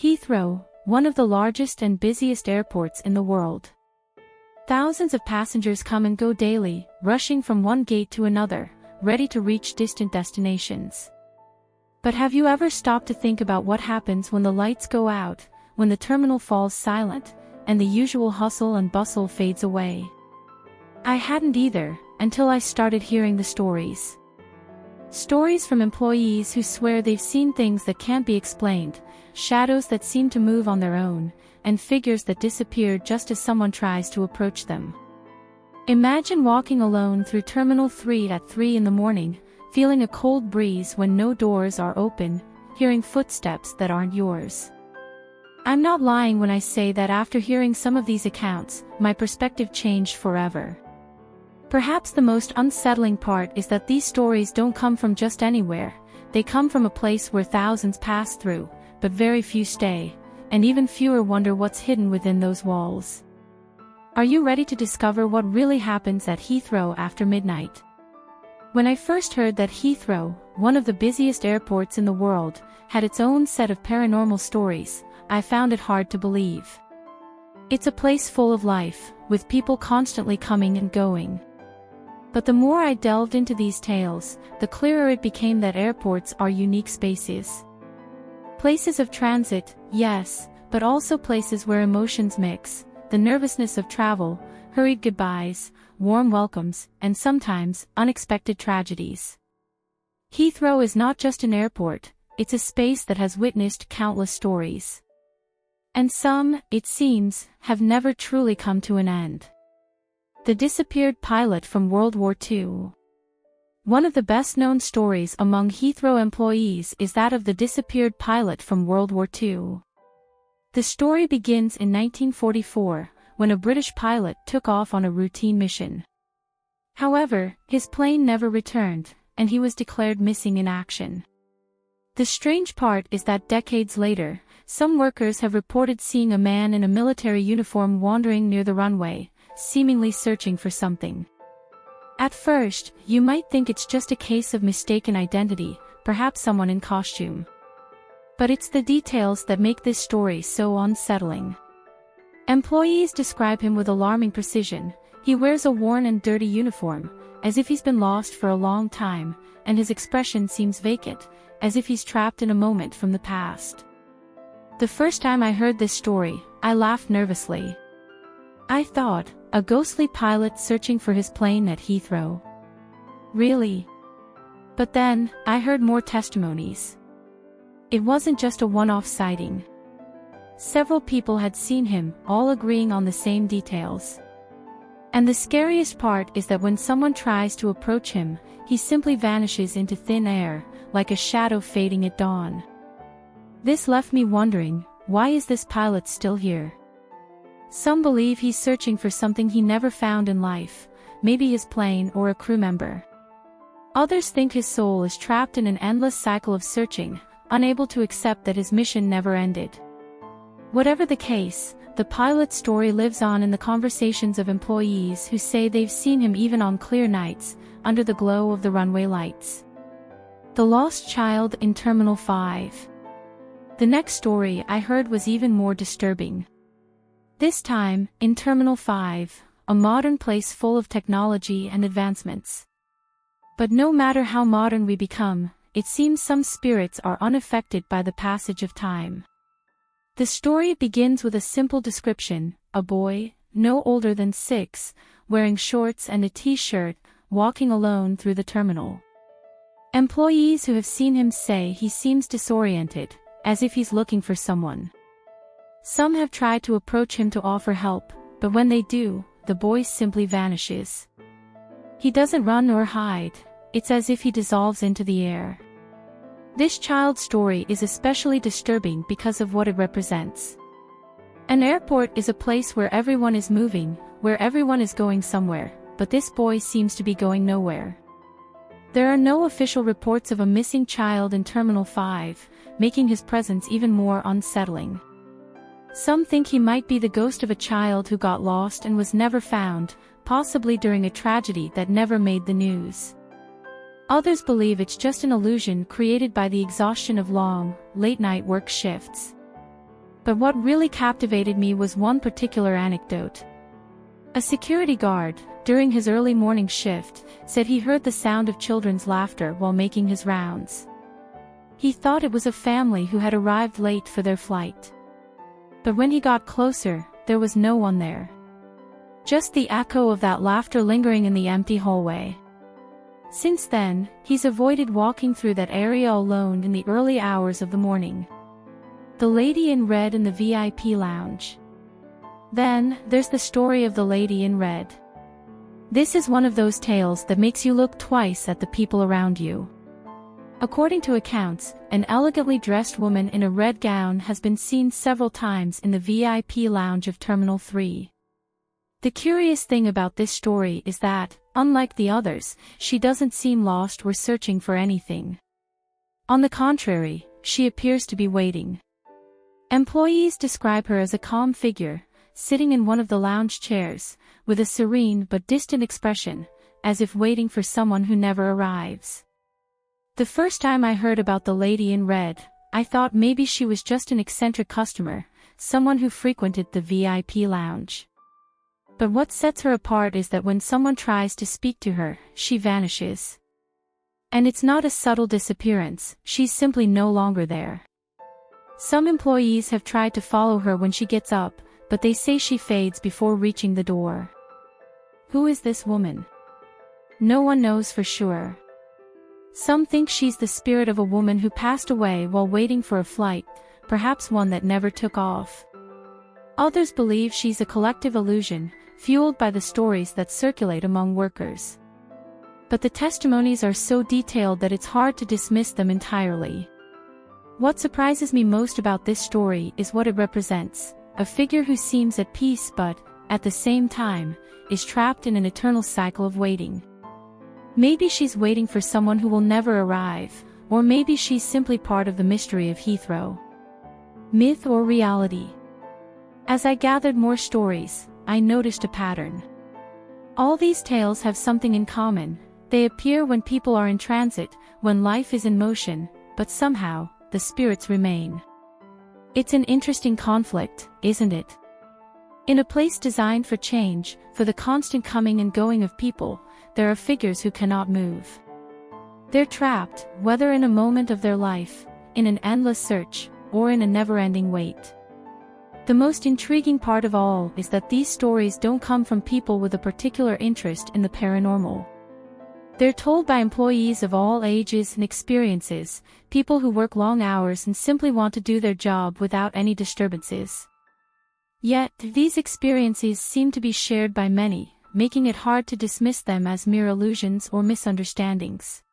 Heathrow, one of the largest and busiest airports in the world. Thousands of passengers come and go daily, rushing from one gate to another, ready to reach distant destinations. But have you ever stopped to think about what happens when the lights go out, when the terminal falls silent, and the usual hustle and bustle fades away? I hadn't either, until I started hearing the stories. Stories from employees who swear they've seen things that can't be explained, shadows that seem to move on their own, and figures that disappear just as someone tries to approach them. Imagine walking alone through Terminal 3 at 3 in the morning, feeling a cold breeze when no doors are open, hearing footsteps that aren't yours. I'm not lying when I say that after hearing some of these accounts, my perspective changed forever. Perhaps the most unsettling part is that these stories don't come from just anywhere, they come from a place where thousands pass through, but very few stay, and even fewer wonder what's hidden within those walls. Are you ready to discover what really happens at Heathrow after midnight? When I first heard that Heathrow, one of the busiest airports in the world, had its own set of paranormal stories, I found it hard to believe. It's a place full of life, with people constantly coming and going. But the more I delved into these tales, the clearer it became that airports are unique spaces. Places of transit, yes, but also places where emotions mix, the nervousness of travel, hurried goodbyes, warm welcomes, and sometimes, unexpected tragedies. Heathrow is not just an airport, it's a space that has witnessed countless stories. And some, it seems, have never truly come to an end. The disappeared pilot from World War II. One of the best-known stories among Heathrow employees is that of the disappeared pilot from World War II. The story begins in 1944, when a British pilot took off on a routine mission. However, his plane never returned, and he was declared missing in action. The strange part is that decades later, some workers have reported seeing a man in a military uniform wandering near the runway, seemingly searching for something. At first, you might think it's just a case of mistaken identity, perhaps someone in costume. But it's the details that make this story so unsettling. Employees describe him with alarming precision. He wears a worn and dirty uniform, as if he's been lost for a long time, and his expression seems vacant, as if he's trapped in a moment from the past. The first time I heard this story, I laughed nervously. I thought, a ghostly pilot searching for his plane at Heathrow. Really? But then, I heard more testimonies. It wasn't just a one-off sighting. Several people had seen him, all agreeing on the same details. And the scariest part is that when someone tries to approach him, he simply vanishes into thin air, like a shadow fading at dawn. This left me wondering, why is this pilot still here? Some believe he's searching for something he never found in life, maybe his plane or a crew member. Others think his soul is trapped in an endless cycle of searching, unable to accept that his mission never ended. Whatever the case, the pilot's story lives on in the conversations of employees who say they've seen him even on clear nights, under the glow of the runway lights. The lost child in Terminal 5. The next story I heard was even more disturbing. This time, in Terminal 5, a modern place full of technology and advancements. But no matter how modern we become, it seems some spirits are unaffected by the passage of time. The story begins with a simple description: a boy, no older than 6, wearing shorts and a t-shirt, walking alone through the terminal. Employees who have seen him say he seems disoriented, as if he's looking for someone. Some have tried to approach him to offer help, but when they do, the boy simply vanishes. He doesn't run or hide, it's as if he dissolves into the air. This child's story is especially disturbing because of what it represents. An airport is a place where everyone is moving, where everyone is going somewhere, but this boy seems to be going nowhere. There are no official reports of a missing child in Terminal 5, making his presence even more unsettling. Some think he might be the ghost of a child who got lost and was never found, possibly during a tragedy that never made the news. Others believe it's just an illusion created by the exhaustion of long, late-night work shifts. But what really captivated me was one particular anecdote. A security guard, during his early morning shift, said he heard the sound of children's laughter while making his rounds. He thought it was a family who had arrived late for their flight. But when he got closer, there was no one there. Just the echo of that laughter lingering in the empty hallway. Since then, he's avoided walking through that area alone in the early hours of the morning. The lady in red in the VIP lounge. Then, there's the story of the lady in red. This is one of those tales that makes you look twice at the people around you. According to accounts, an elegantly dressed woman in a red gown has been seen several times in the VIP lounge of Terminal 3. The curious thing about this story is that, unlike the others, she doesn't seem lost or searching for anything. On the contrary, she appears to be waiting. Employees describe her as a calm figure, sitting in one of the lounge chairs, with a serene but distant expression, as if waiting for someone who never arrives. The first time I heard about the lady in red, I thought maybe she was just an eccentric customer, someone who frequented the VIP lounge. But what sets her apart is that when someone tries to speak to her, she vanishes. And it's not a subtle disappearance, she's simply no longer there. Some employees have tried to follow her when she gets up, but they say she fades before reaching the door. Who is this woman? No one knows for sure. Some think she's the spirit of a woman who passed away while waiting for a flight, perhaps one that never took off. Others believe she's a collective illusion, fueled by the stories that circulate among workers. But the testimonies are so detailed that it's hard to dismiss them entirely. What surprises me most about this story is what it represents, a figure who seems at peace but, at the same time, is trapped in an eternal cycle of waiting. Maybe she's waiting for someone who will never arrive, or maybe she's simply part of the mystery of Heathrow. Myth or reality? As I gathered more stories, I noticed a pattern. All these tales have something in common. They appear when people are in transit, when life is in motion, but somehow, the spirits remain. It's an interesting conflict, isn't it? In a place designed for change, for the constant coming and going of people, there are figures who cannot move. They're trapped, whether in a moment of their life, in an endless search, or in a never-ending wait. The most intriguing part of all is that these stories don't come from people with a particular interest in the paranormal. They're told by employees of all ages and experiences, people who work long hours and simply want to do their job without any disturbances. Yet, these experiences seem to be shared by many, making it hard to dismiss them as mere illusions or misunderstandings.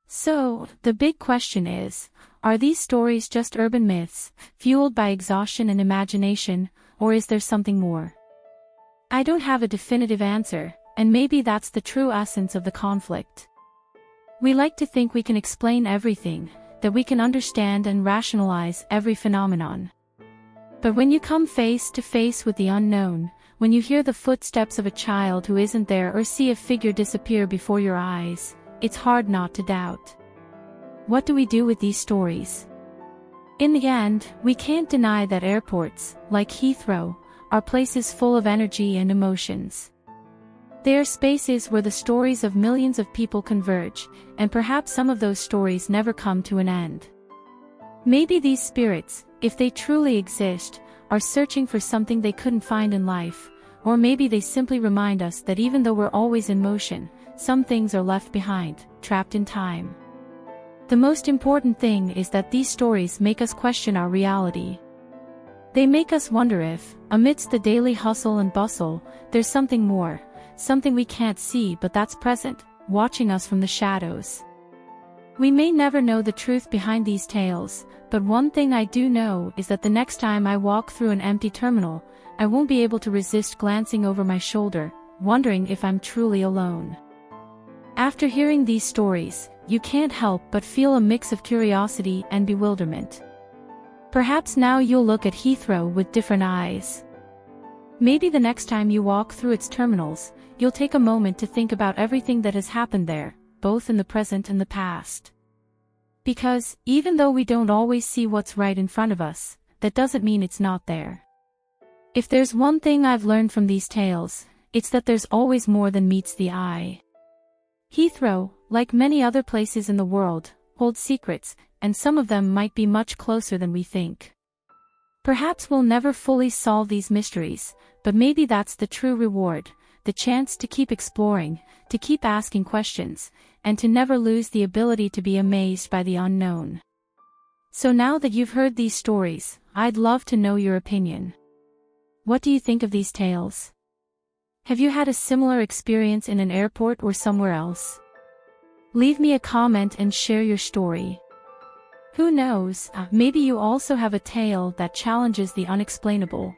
So, the big question is, are these stories just urban myths, fueled by exhaustion and imagination, or is there something more? I don't have a definitive answer, and maybe that's the true essence of the conflict. We like to think we can explain everything, that we can understand and rationalize every phenomenon. But when you come face to face with the unknown, when you hear the footsteps of a child who isn't there or see a figure disappear before your eyes, it's hard not to doubt. What do we do with these stories? In the end, we can't deny that airports, like Heathrow, are places full of energy and emotions. They are spaces where the stories of millions of people converge, and perhaps some of those stories never come to an end. Maybe these spirits, if they truly exist, are searching for something they couldn't find in life, or maybe they simply remind us that even though we're always in motion, some things are left behind, trapped in time. The most important thing is that these stories make us question our reality. They make us wonder if, amidst the daily hustle and bustle, there's something more, something we can't see but that's present, watching us from the shadows. We may never know the truth behind these tales, but one thing I do know is that the next time I walk through an empty terminal, I won't be able to resist glancing over my shoulder, wondering if I'm truly alone. After hearing these stories, you can't help but feel a mix of curiosity and bewilderment. Perhaps now you'll look at Heathrow with different eyes. Maybe the next time you walk through its terminals, you'll take a moment to think about everything that has happened there, both in the present and the past. Because, even though we don't always see what's right in front of us, that doesn't mean it's not there. If there's one thing I've learned from these tales, it's that there's always more than meets the eye. Heathrow, like many other places in the world, holds secrets, and some of them might be much closer than we think. Perhaps we'll never fully solve these mysteries, but maybe that's the true reward, the chance to keep exploring, to keep asking questions, and to never lose the ability to be amazed by the unknown. So now that you've heard these stories, I'd love to know your opinion. What do you think of these tales? Have you had a similar experience in an airport or somewhere else? Leave me a comment and share your story. Who knows, maybe you also have a tale that challenges the unexplainable.